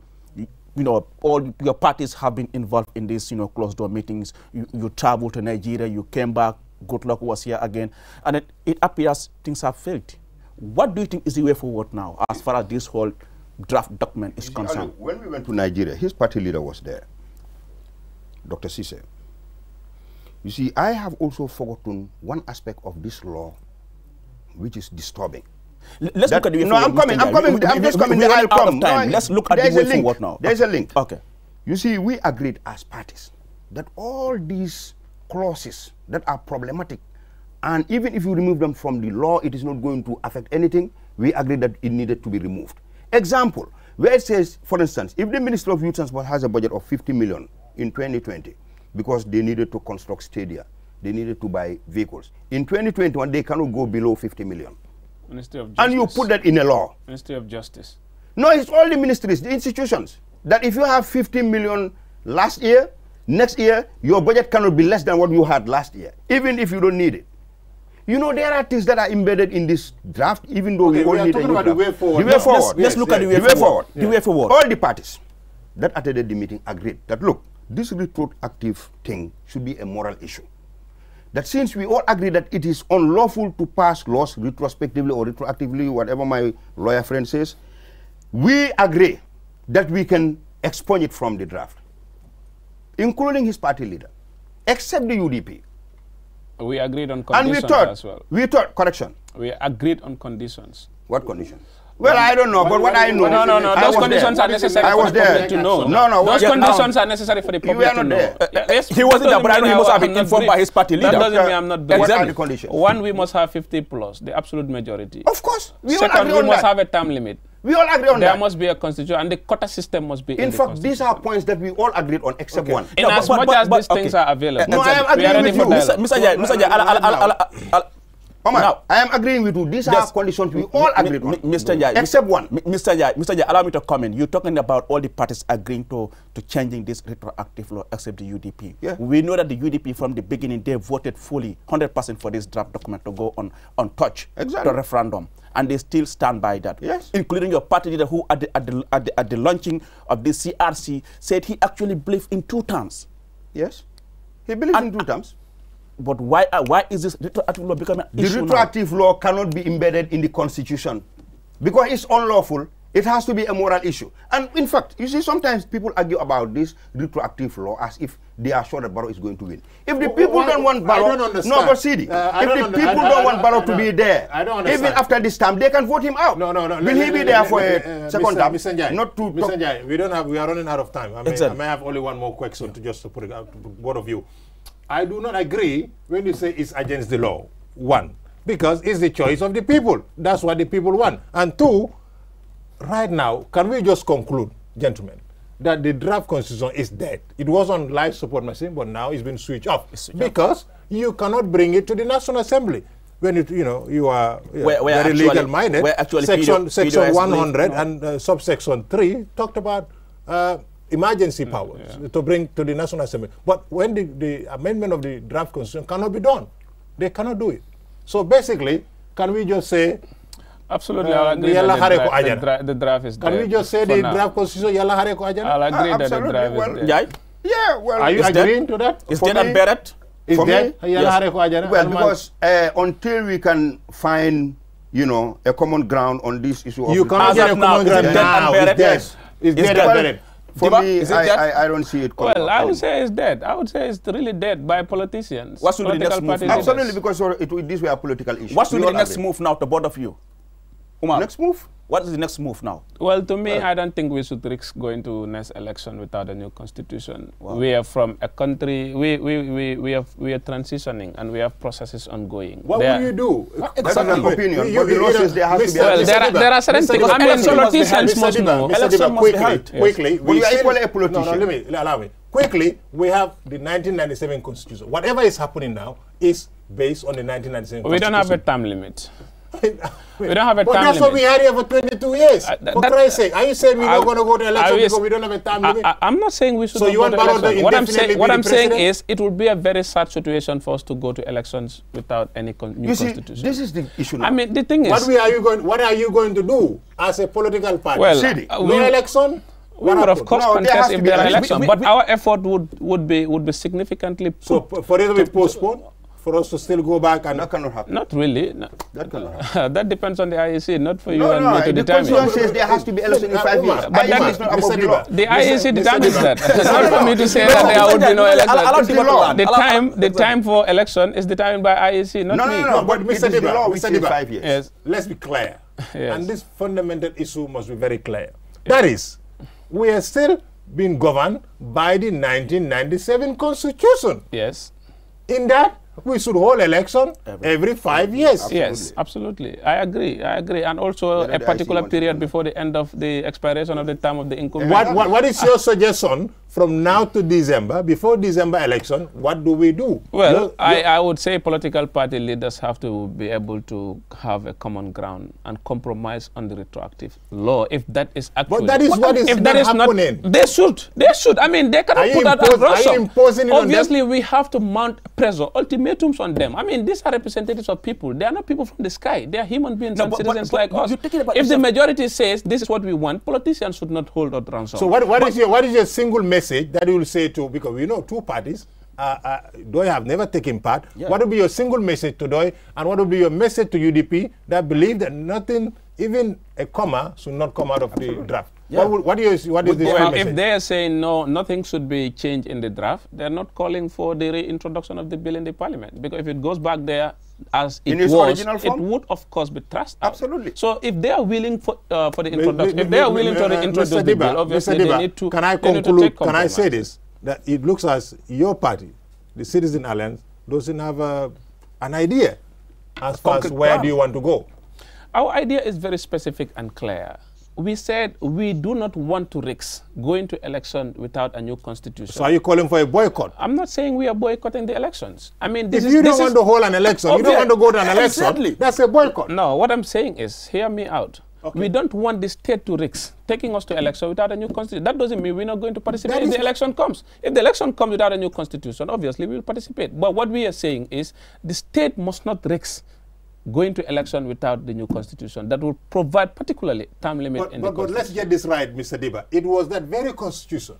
All your parties have been involved in these closed door meetings. You traveled to Nigeria, you came back, Goodluck was here again, and it appears things have failed. What do you think is the way forward now as far as this whole draft document is concerned? When we went to Nigeria, his party leader was there, Dr. Sise. You see, I have also forgotten one aspect of this law which is disturbing. Let's look at the way forward. I'm just coming. I'll come. Let's look at the way forward now. There's a link. Okay. You see, we agreed as parties that all these clauses that are problematic, and even if you remove them from the law, it is not going to affect anything. We agreed that it needed to be removed. Example, where it says, for instance, if the Ministry of Youth Transport has a budget of 50 million in 2020 because they needed to construct stadia, they needed to buy vehicles. In 2021, they cannot go below 50 million. Ministry of Justice. And you put that in a law. Ministry of Justice. No, it's all the ministries, the institutions, that if you have 50 million last year, next year, your budget cannot be less than what you had last year, even if you don't need it. There are things that are embedded in this draft, even though we all need a new draft. The way forward. Let's look at the way forward. The way forward. All the parties that attended the meeting agreed that, look, this retroactive thing should be a moral issue. That since we all agree that it is unlawful to pass laws retrospectively or retroactively, whatever my lawyer friend says, we agree that we can expunge it from the draft, including his party leader, except the UDP. We agreed on conditions as well. Correction. We agreed on conditions. What conditions? Well, I don't know, but what I know. No. Those conditions are necessary for the public to know. Those conditions are necessary for the public to know. Yes, he wasn't there, but I know he must have been informed by his party leader. That doesn't mean I'm not. What are the conditions? One, we must have 50 plus, the absolute majority. Of course. Second, we must have a term limit. We all agree on that. There must be a constitution, and the quota system must be in fact, these are points that we all agreed on, except one. In as much as these things are available. No, I am agreeing with you. Mr. Jai, Now, I am agreeing with you. These are conditions we all agreed on. Mr. Jai, except one. Mr. Jai, allow me to comment. You're talking about all the parties agreeing to changing this retroactive law, except the UDP. Yeah. We know that the UDP from the beginning, they voted fully, 100% for this draft document to go untouched, exactly, to referendum. And they still stand by that. Yes. Including your party leader who at the launching of the CRC said he actually believed in 2 terms. Yes. He believes in 2 terms. But why is this retroactive law becoming an issue now? The retroactive law cannot be embedded in the Constitution because it's unlawful. It has to be a moral issue. And in fact, you see, sometimes people argue about this retroactive law as if they are sure that Barrow is going to win. If the people don't want Barrow, no, but see, if the people don't want Barrow to be there, even after this time, they can vote him out. No. Will he be there for a second term? Mr. Njai, not to Mr. Njai, we are running out of time. I may have only one more question to put it out to both of you. I do not agree when you say it's against the law. 1, because it's the choice of the people. That's what the people want. And 2, right now, can we just conclude, gentlemen, that the draft constitution is dead? It was on life support machine, but now it's been switched off because you cannot bring it to the National Assembly. When you are very legal-minded. Section 100 and subsection 3 talked about emergency powers to bring to the National Assembly. But when the amendment of the draft constitution cannot be done, they cannot do it. So basically, can we just say, absolutely, I'll agree that the draft is can dead. we just say the draft constitution, yalla hare ko ajana? I'll agree that the draft is dead. Yeah, well, are you agreeing to that? Is dead and buried? Is dead? Yes. Well, because until we can find, you know, a common ground on this issue of... You cannot get a common ground now. It's dead. It's dead and buried. For me, I don't see it coming. Well, I would say it's dead. I would say it's really dead by politicians. What should be the next move? Absolutely, because this were a political issue. What should be the next move now to both of you? Umar, next move? What is the next move now? Well, to me, I don't think we should risk going to next election without a new constitution. Wow. We are from a country, we are transitioning and we have processes ongoing. What will you do? That's an opinion. But the law says there has to be... Well, there are certain things. I mean, politicians must know. Election must be held. Quickly. We are equally a politician. No, allow me. Quickly, we have the 1997 constitution. Whatever is happening now is based on the 1997 constitution. We don't have a time limit. We don't have a time limit. But that's what we had here for 22 years. For Christ's sake, are you saying we're not going to go to election because we don't have a time limit? I'm not saying we should so not go to election. What I'm saying president? is it would be a very sad situation for us to go to elections without any new constitution. This is the issue now. I mean, the thing is... What are you going to do as a political party? Well, no election? We would of course contest if there are elections, but our effort would be significantly... So for it to be postponed? For us to still go back and... That cannot happen. Not really. No. That cannot happen. That depends on the IEC, not for you and me to determine. The constitution says there has to be election in 5 years. But that is not above the law. The IEC determines that. It's not for me to say that there would be no election. The time for election is determined by IEC, not me. No, but Mr. Diba, 5 years. Yes. Let's be clear. Yes. And this fundamental issue must be very clear. That is, we are still being governed by the 1997 Constitution. Yes. In that, we should hold election every 5 years. Absolutely. Yes, absolutely. I agree. And also a particular period before the end of the expiration of the term of the incumbent. What is your suggestion from now to December, before December election? What do we do? Well, I would say political party leaders have to be able to have a common ground and compromise on the retroactive law. If that is actually... But that is what is not happening. They should. I mean, they cannot put that as ransom. Obviously, we have to mount pressure, ultimatums on them. I mean, these are representatives of people. They are not people from the sky. They are human beings and citizens like us. If the majority says this is what we want, politicians should not hold out ransom. So what is your single message that you will say to, because we know two parties, DOI have never taken part. Yeah. What would be your single message to DOI, and what would be your message to UDP that believe that nothing, even a comma, should not come out of the draft? Yeah. What is this message? If they are saying no, nothing should be changed in the draft, they are not calling for the reintroduction of the bill in the parliament. Because if it goes back there as it was, it would of course be thrust out. Absolutely. So if they are willing for the introduction, if they are willing to reintroduce the bill, obviously they need to. Can I conclude? Can I say this? That it looks as your party, the Citizen Alliance, doesn't have an idea as far as where do you want to go. Our idea is very specific and clear. We said we do not want to risk going to election without a new constitution. So are you calling for a boycott? I'm not saying we are boycotting the elections. I mean, if you don't want to hold an election, you don't want to go to an election, exactly. That's a boycott. No, what I'm saying is, hear me out. Okay. We don't want the state to risk taking us to election without a new constitution. That doesn't mean we're not going to participate if the election comes. If the election comes without a new constitution, obviously we will participate. But what we are saying is the state must not risk going to election without the new constitution that will provide particularly time limit in the constitution. But let's get this right, Mr. Diba. It was that very constitution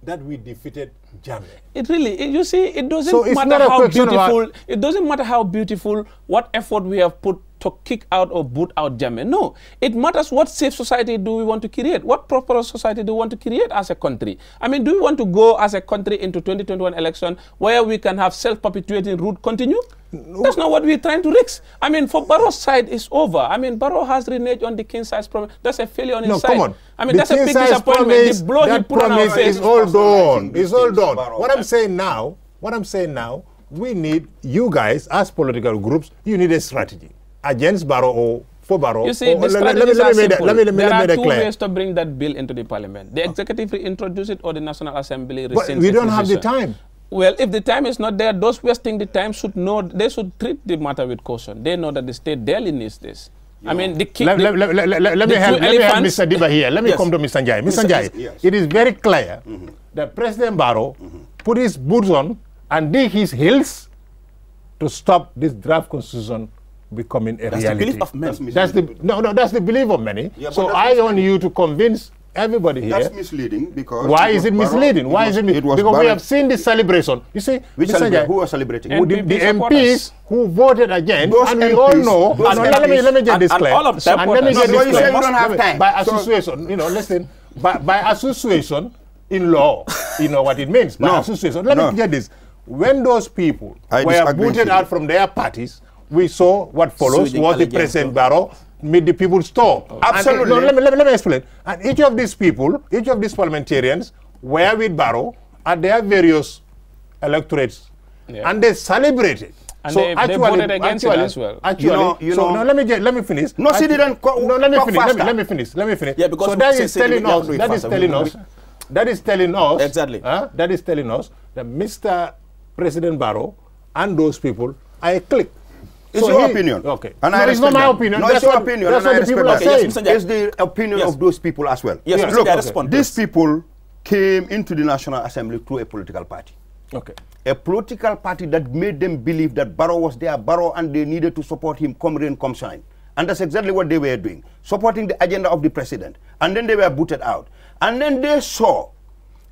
that we defeated Jammeh. It really, you see, it doesn't matter how beautiful, it doesn't matter how beautiful, what effort we have put to kick out or boot out Jammeh. No, it matters what safe society do we want to create, what proper society do we want to create as a country. I mean, do we want to go as a country into 2021 election where we can have self-perpetuating route continue? No. That's not what we're trying to risk. I mean, for Barrow's side, it's over. I mean, Barrow has reneged on the king size promise. That's a failure on his side. Come on. I mean, that's a big disappointment. The blow he put on our face is all done. It's all done. What I'm saying now, we need you guys as political groups. You need a strategy against Barrow or for Barrow. You see, the strategies are simple. There are two ways to bring that bill into the parliament. The executive reintroduce it or the National Assembly rescinds it. But we don't have the time. Well, if the time is not there, those wasting the time should know, they should treat the matter with caution. They know that the state daily needs this. I mean, the let me help Mr. Diba here. Let me come to Mr. Njai. Mr. Njai, it is very clear that President Barrow put his boots on and dig his heels to stop this draft constitution becoming a reality. The belief of many. That's the belief of many. Yeah, so I want you to convince everybody here. That's misleading because... Why is it misleading? Why is it misleading? Because we have seen this celebration. You see, who are celebrating? The MPs who voted against, those and MPs, we all know. Let me get this clear. All of them. And let me get this clear. You don't have time. By association, you know, listen. By association in law, you know what it means. By association. Let me get this. When those people were booted out from their parties, we saw what follows was the President Barrow made the people stop. Absolutely. And, let me explain. And each of these people, each of these parliamentarians were with Barrow at their various electorates. Yeah. And they celebrated. And so they voted against it as well. Actually, let me finish. No, she didn't. Let me finish. Yeah, because so that is telling us. That is telling us exactly. That is telling us that Mr. President Barrow and those people are a clique. It's your opinion. Okay. And it's not my opinion. No, it's your opinion. That's what the people are saying. It's the opinion of those people as well. Yes, look, these people came into the National Assembly through a political party. Okay. A political party that made them believe that Barrow was their Barrow and they needed to support him come rain, come shine. And that's exactly what they were doing, supporting the agenda of the president. And then they were booted out. And then they saw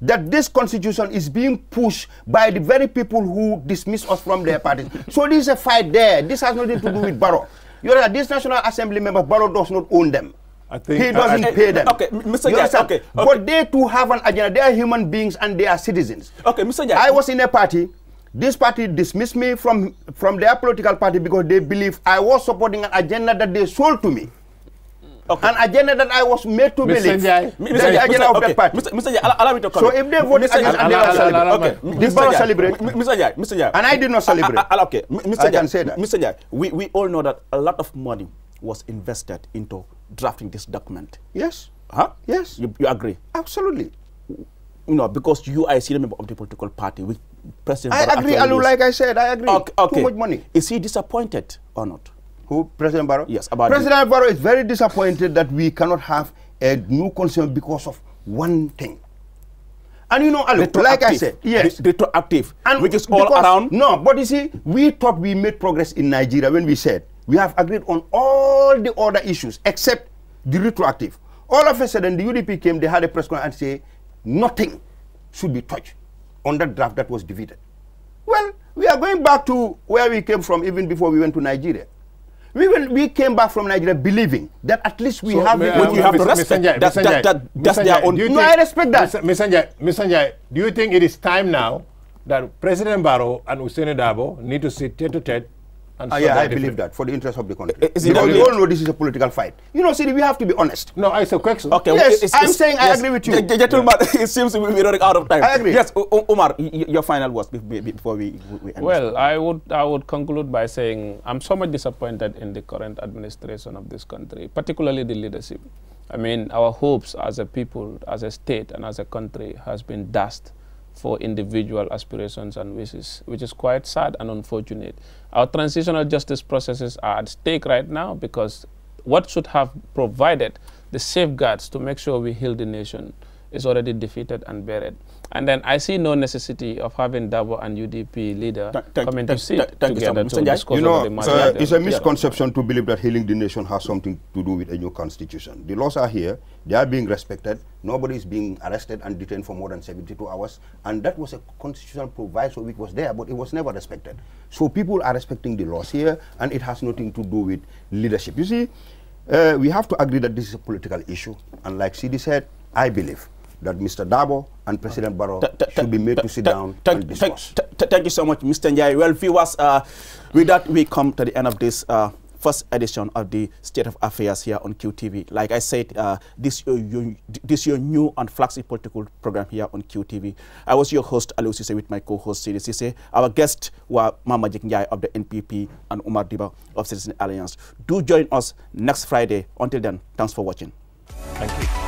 that this constitution is being pushed by the very people who dismiss us from their parties. So there is a fight there. This has nothing to do with Barrow. You know, these National Assembly members, Barrow does not own them. He doesn't pay them. Okay, Mr. Jai, okay. But they too have an agenda. They are human beings and they are citizens. Okay, Mr. Jai. I was in a party. This party dismissed me from their political party because they believe I was supporting an agenda that they sold to me. Okay. An agenda that I was made to believe. The agenda of that party. Mr. Jai, allow me to come. So if they voted against and they will celebrate. Okay. Did Barrow celebrate? Mr. Jai. And I did not celebrate. Okay. I can say that. Mr. Jai, we all know that a lot of money was invested into drafting this document. Yes. Huh? Yes. You agree? Absolutely. You know, because you are a senior member of the political party with President Barrow. I agree, Alu, like I said, I agree. Okay. Too much money. Is he disappointed or not? Who? President Barrow? Yes. President Barrow is very disappointed that we cannot have a new constitution because of one thing. And you know, Alu, like I said, yes. Retroactive, and which is all around. No, but you see, we thought we made progress in Nigeria when we said we have agreed on all the other issues except the retroactive. All of a sudden, the UDP came, they had a press conference and say nothing should be touched on that draft that was defeated. Well, we are going back to where we came from even before we went to Nigeria. We came back from Nigeria believing that at least we have to respect that's their own. No, I respect that. Mr. Njai, do you think it is time now that President Barrow and Usaini Dabo need to sit tete-a-tete? Yeah, I believe that for the interest of the country. Because we all know this is a political fight. You know, see, we have to be honest. No, it's a question. Okay, yes, I'm saying I agree with you. Gentlemen, it seems we're running out of time. I agree. Yes, Omar, your final words before we end. Well, I would conclude by saying I'm somewhat disappointed in the current administration of this country, particularly the leadership. I mean, our hopes as a people, as a state, and as a country has been dashed for individual aspirations and wishes, which is quite sad and unfortunate. Our transitional justice processes are at stake right now because what should have provided the safeguards to make sure we heal the nation is already defeated and buried. And then I see no necessity of having Dabo and UDP leader coming to sit together to discuss over the matter. It's a misconception to believe that healing the nation has something to do with a new constitution. The laws are here. They are being respected. Nobody is being arrested and detained for more than 72 hours. And that was a constitutional proviso which was there, but it was never respected. So people are respecting the laws here, and it has nothing to do with leadership. You see, we have to agree that this is a political issue. And like Sidi said, I believe that Mr. Dabo and President Barrow should be made to sit down and discuss. Thank you so much, Mr. Njai. Well, viewers, with that, we come to the end of this first edition of the State of Affairs here on QTV. Like I said, this is your new and flagship political program here on QTV. I was your host, Aliou Cissé, with my co-host, Sidi Cissé. Our guests were Mama Jik Njai of the NPP and Umar Diba of Citizen Alliance. Do join us next Friday. Until then, thanks for watching. Thank you.